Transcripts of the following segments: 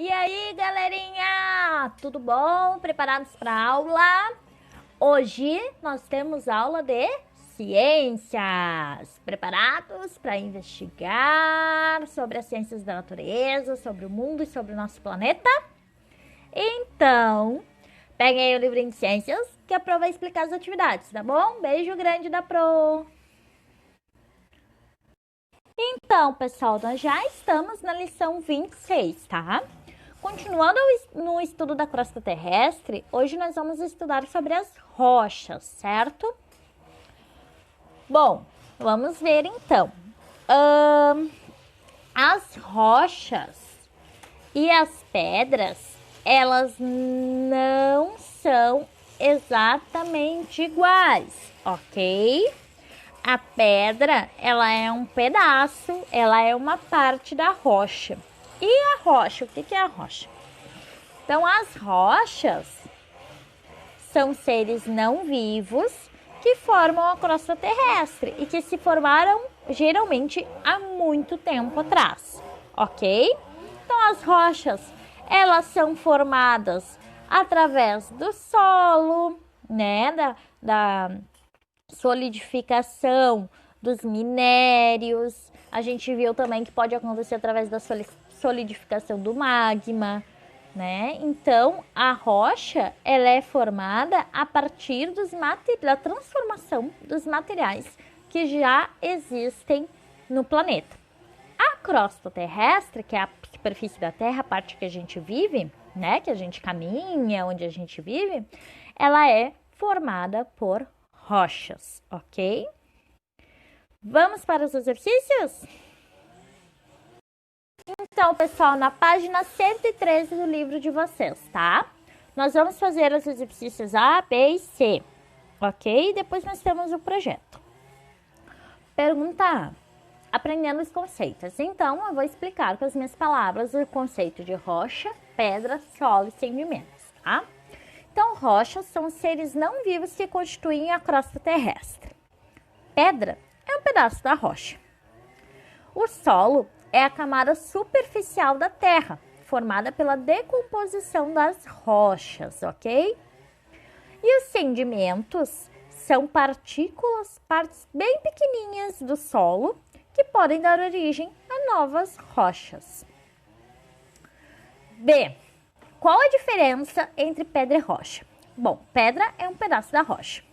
E aí, galerinha? Tudo bom? Preparados para a aula? Hoje nós temos aula de ciências. Preparados para investigar sobre as ciências da natureza, sobre o mundo e sobre o nosso planeta? Então, peguem aí o livrinho de ciências que a Pro vai explicar as atividades, tá bom? Beijo grande da Pro! Então, pessoal, nós já estamos na lição 26, tá? Continuando no estudo da crosta terrestre, hoje nós vamos estudar sobre as rochas, certo? Bom, vamos ver então. As rochas e as pedras, elas não são exatamente iguais, ok? A pedra, ela é um pedaço, ela é uma parte da rocha. E a rocha? O que é a rocha? Então, as rochas são seres não vivos que formam a crosta terrestre e que se formaram geralmente há muito tempo atrás, ok? Então, as rochas, elas são formadas através do solo, né? Da solidificação dos minérios. A gente viu também que pode acontecer através da solidificação do magma, né? Então, a rocha, ela é formada a partir da transformação dos materiais que já existem no planeta. A crosta terrestre, que é a superfície da Terra, a parte que a gente vive, né? Que a gente caminha, onde a gente vive, ela é formada por rochas, ok? Vamos para os exercícios? Então, pessoal, na página 113 do livro de vocês, tá? Nós vamos fazer os exercícios A, B e C, ok? Depois nós temos o projeto. Pergunta A. Aprendendo os conceitos. Então, eu vou explicar com as minhas palavras o conceito de rocha, pedra, solo e sedimentos, tá? Então, rochas são seres não vivos que constituem a crosta terrestre. Pedra é um pedaço da rocha. O solo é a camada superficial da Terra, formada pela decomposição das rochas, ok? E os sedimentos são partes bem pequenininhas do solo que podem dar origem a novas rochas. B. Qual a diferença entre pedra e rocha? Bom, pedra é um pedaço da rocha.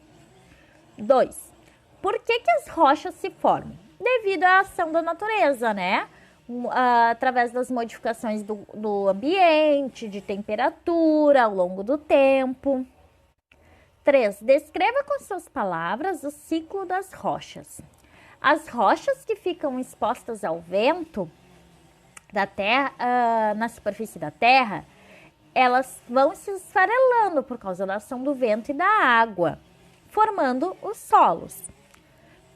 2. Por que as rochas se formam? Devido à ação da natureza, né? Através das modificações do ambiente, de temperatura ao longo do tempo. 3. Descreva com suas palavras o ciclo das rochas. As rochas que ficam expostas ao vento da terra, na superfície da Terra, elas vão se esfarelando por causa da ação do vento e da água, formando os solos.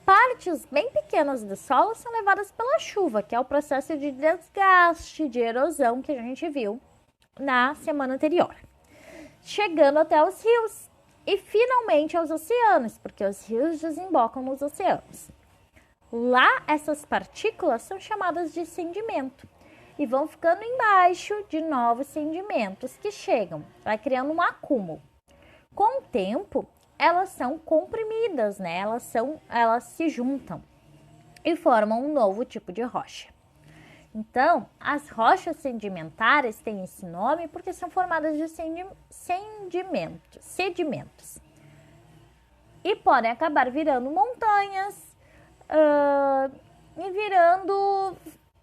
Partes bem pequenas do solo são levadas pela chuva, que é o processo de desgaste, de erosão que a gente viu na semana anterior, chegando até os rios e finalmente aos oceanos, porque os rios desembocam nos oceanos. Lá, essas partículas são chamadas de sedimento e vão ficando embaixo de novos sedimentos que chegam, vai criando um acúmulo. Com o tempo, elas são comprimidas, né? Elas se juntam e formam um novo tipo de rocha. Então, as rochas sedimentares têm esse nome porque são formadas de sedimentos e podem acabar virando montanhas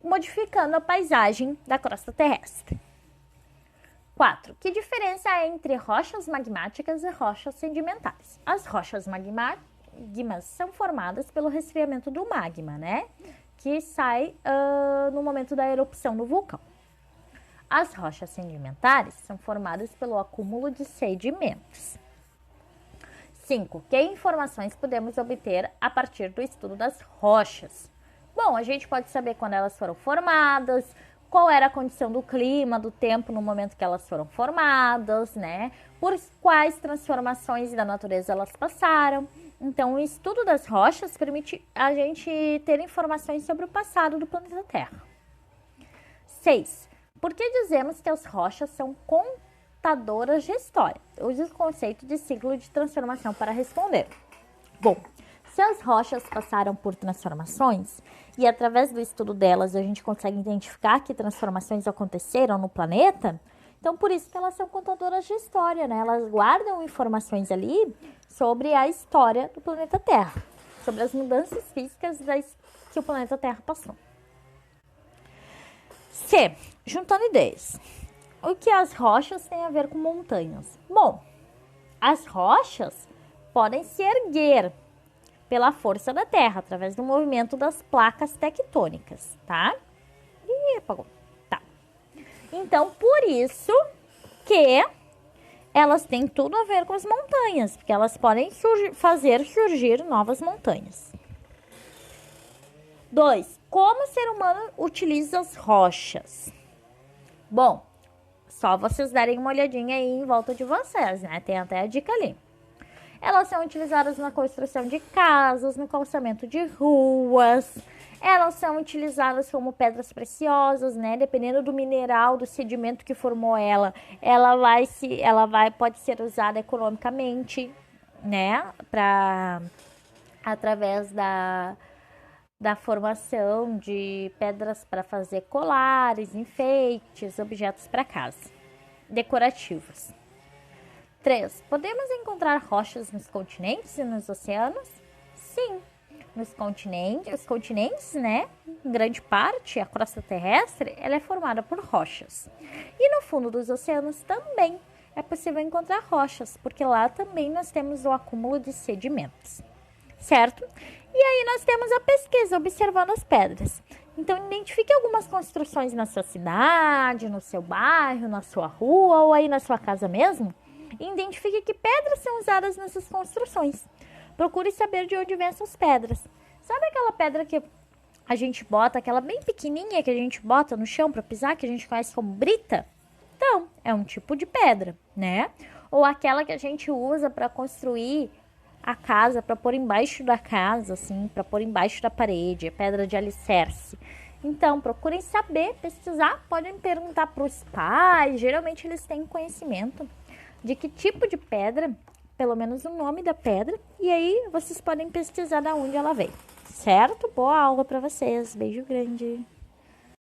modificando a paisagem da crosta terrestre. 4. Que diferença há entre rochas magmáticas e rochas sedimentares? As rochas magmas são formadas pelo resfriamento do magma, né? Que sai no momento da erupção do vulcão. As rochas sedimentares são formadas pelo acúmulo de sedimentos. 5. Que informações podemos obter a partir do estudo das rochas? Bom, a gente pode saber quando elas foram formadas, qual era a condição do clima, do tempo no momento que elas foram formadas, né? Por quais transformações da natureza elas passaram. Então, o estudo das rochas permite a gente ter informações sobre o passado do planeta Terra. 6. Por que dizemos que as rochas são contadoras de história? Use o conceito de ciclo de transformação para responder. Bom, se as rochas passaram por transformações e através do estudo delas a gente consegue identificar que transformações aconteceram no planeta, então por isso que elas são contadoras de história, né? Elas guardam informações ali sobre a história do planeta Terra, sobre as mudanças físicas que o planeta Terra passou. C. Juntando ideias. O que as rochas têm a ver com montanhas? Bom, as rochas podem se erguer pela força da Terra, através do movimento das placas tectônicas, tá? Ih, apagou. Tá. Então, por isso que elas têm tudo a ver com as montanhas, porque elas podem fazer surgir novas montanhas. 2. Como o ser humano utiliza as rochas? Bom, só vocês darem uma olhadinha aí em volta de vocês, né? Tem até a dica ali. Elas são utilizadas na construção de casas, no calçamento de ruas. Elas são utilizadas como pedras preciosas, né? Dependendo do mineral, do sedimento que formou ela pode ser usada economicamente, né? Através da formação de pedras para fazer colares, enfeites, objetos para casa, decorativos. 3. Podemos encontrar rochas nos continentes e nos oceanos? Sim, nos continentes. Os continentes, né? Em grande parte, a crosta terrestre, ela é formada por rochas. E no fundo dos oceanos também é possível encontrar rochas, porque lá também nós temos o acúmulo de sedimentos, certo? E aí nós temos a pesquisa, observando as pedras. Então, identifique algumas construções na sua cidade, no seu bairro, na sua rua ou aí na sua casa mesmo. E identifique que pedras são usadas nessas construções. Procure saber de onde vêm essas pedras. Sabe aquela pedra que a gente bota, aquela bem pequenininha que a gente bota no chão para pisar, que a gente conhece como brita? Então, é um tipo de pedra, né? Ou aquela que a gente usa para construir a casa, para pôr embaixo da casa, assim, para pôr embaixo da parede, é pedra de alicerce. Então, procurem saber, pesquisar, podem perguntar para os pais, geralmente eles têm conhecimento de que tipo de pedra, pelo menos o nome da pedra, e aí vocês podem pesquisar de onde ela veio, certo? Boa aula para vocês, beijo grande!